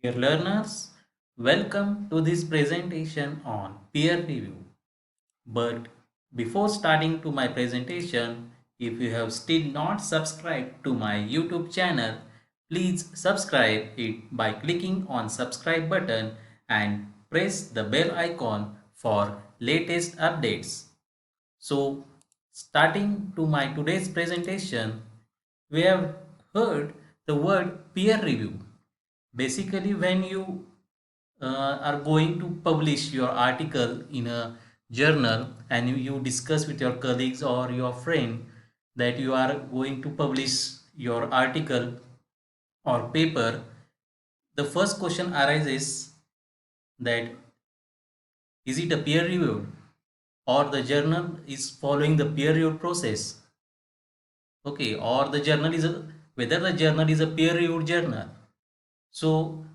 Dear learners, welcome to this presentation on peer review. But before starting to my presentation, if you have still not subscribed to my YouTube channel, please subscribe it by clicking on subscribe button and press the bell icon for latest updates. So, starting to my today's presentation, we have heard the word peer review. Basically, when you are going to publish your article in a journal and you discuss with your colleagues or your friend that you are going to publish your article or paper, the first question arises that is it a peer reviewed or the journal is following the peer reviewed process? Okay, or the journal is whether the journal is a peer reviewed journal. So,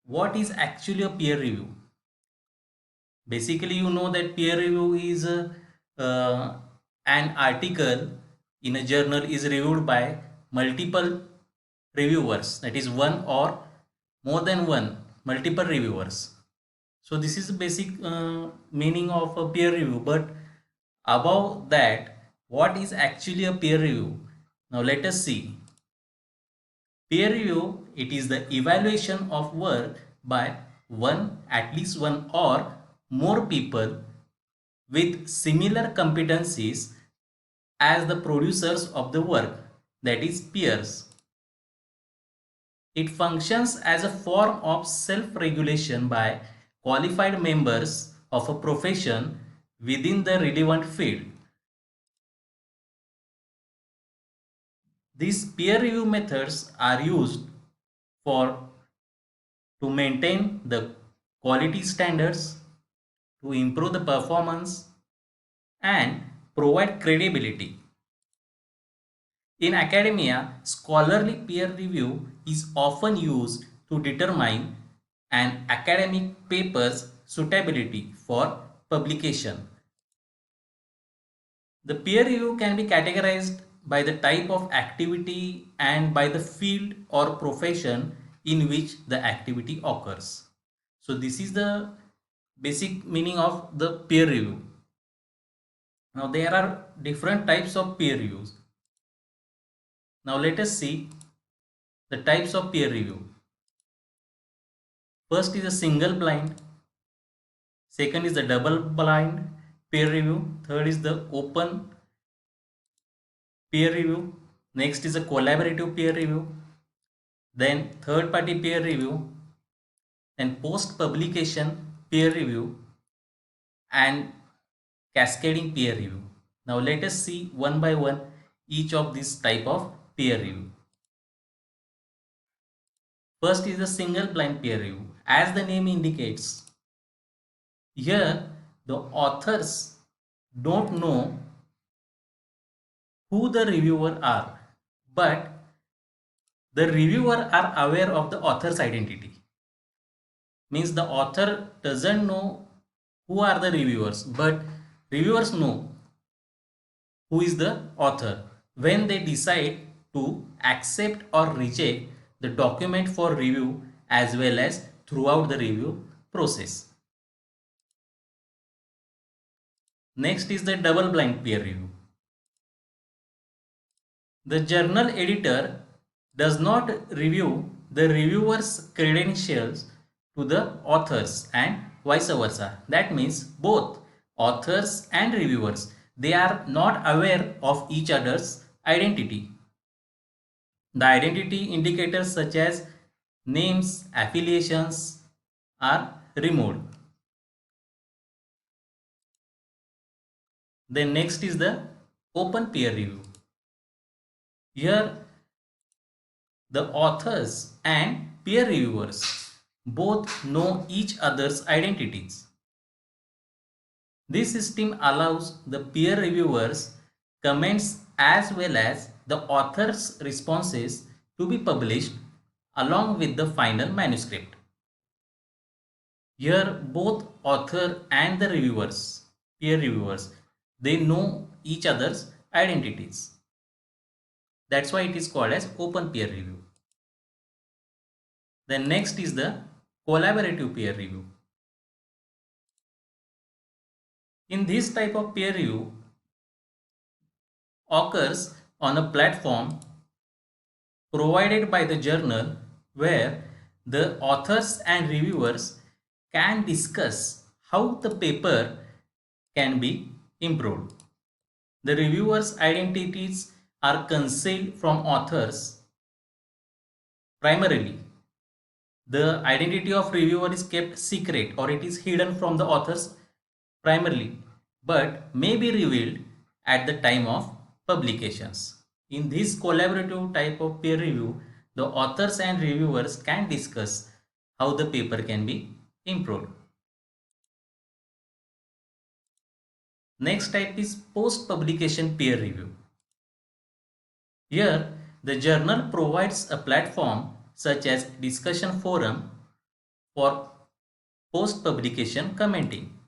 what is actually a peer review? Basically, you know that peer review is uh, an article in a journal is reviewed by multiple reviewers, that is one or more than one, multiple reviewers. So this is the basic meaning of a peer review. But above that, what is actually a peer review? Now let us see. Peer review, it is the evaluation of work by at least one or more people with similar competencies as the producers of the work, that is peers. It functions as a form of self-regulation by qualified members of a profession within the relevant field. These peer review methods are used for to maintain the quality standards, to improve the performance, and provide credibility. In academia, scholarly peer review is often used to determine an academic paper's suitability for publication. The peer review can be categorized by the type of activity and by the field or profession in which the activity occurs. So this is the basic meaning of the peer review. Now there are different types of peer reviews. Now let us see the types of peer review. First is a single blind, second is the double blind peer review, third is the open peer review, next is a collaborative peer review, then third party peer review, then post publication peer review, and cascading peer review. Now let us see one by one each of these type of peer review. First is a single blind peer review. As the name indicates, here the authors don't know who the reviewer are, but the reviewer are aware of the author's identity. Means the author doesn't know who are the reviewers, but reviewers know who is the author when they decide to accept or reject the document for review as well as throughout the review process. Next is the double blind peer review. The journal editor does not review the reviewer's credentials to the authors and vice versa. That means both authors and reviewers, they are not aware of each other's identity. The identity indicators such as names, affiliations are removed. Then next is the open peer review. Here the authors and peer reviewers both know each other's identities. This system allows the peer reviewers' comments as well as the author's responses to be published along with the final manuscript. Here both author and the reviewers, peer reviewers, they know each other's identities. That's why it is called as open peer review. Then next is the collaborative peer review. In this type of peer review occurs on a platform provided by the journal where the authors and reviewers can discuss how the paper can be improved. The reviewers' identities are concealed from authors primarily. The identity of reviewer is kept secret or it is hidden from the authors primarily, but may be revealed at the time of publications. In this collaborative type of peer review, the authors and reviewers can discuss how the paper can be improved. Next type is post-publication peer review. Here, the journal provides a platform such as discussion forum for post-publication commenting.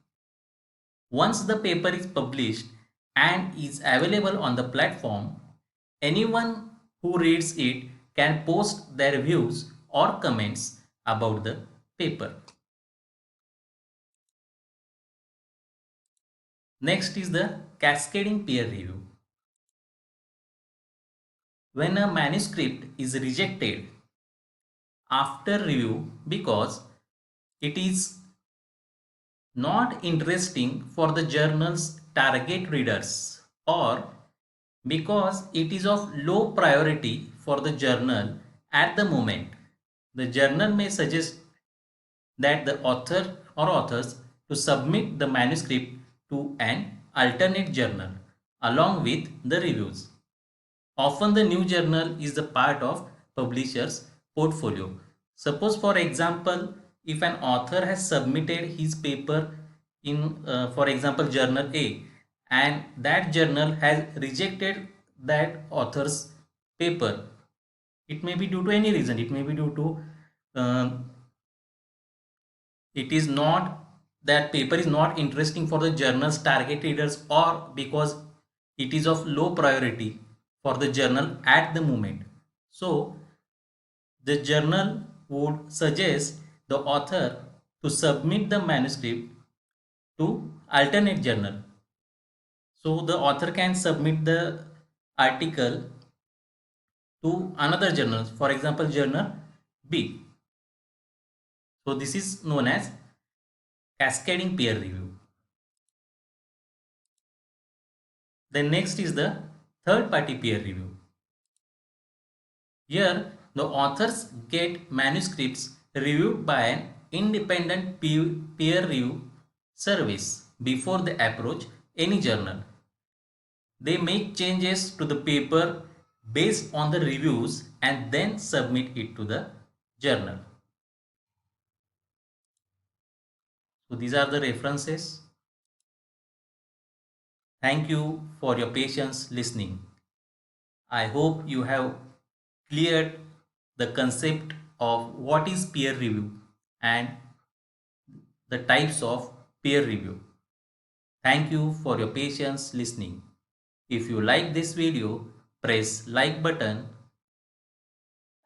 Once the paper is published and is available on the platform, anyone who reads it can post their views or comments about the paper. Next is the cascading peer review. When a manuscript is rejected after review because it is not interesting for the journal's target readers or because it is of low priority for the journal at the moment, the journal may suggest that the author or authors to submit the manuscript to an alternate journal along with the reviews. Often the new journal is the part of publisher's portfolio. Suppose for example, if an author has submitted his paper in for example journal A and that journal has rejected that author's paper, it may be due to any reason. It may be due to it is not that paper is not interesting for the journal's target readers or because it is of low priority for the journal at the moment. So the journal would suggest the author to submit the manuscript to alternate journal. So the author can submit the article to another journal, for example journal B. So this is known as cascading peer review. Then next is the third party peer review. Here the authors get manuscripts reviewed by an independent peer review service before they approach any journal. They make changes to the paper based on the reviews and then submit it to the journal. So these are the references. Thank you for your patience listening. I hope you have cleared the concept of what is peer review and the types of peer review. Thank you for your patience listening. If you like this video, press like button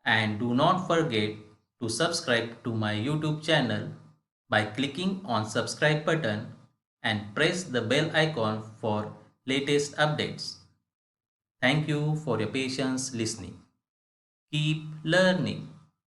and do not forget to subscribe to my YouTube channel by clicking on subscribe button and press the bell icon for latest updates. Thank you for your patience listening. Keep learning.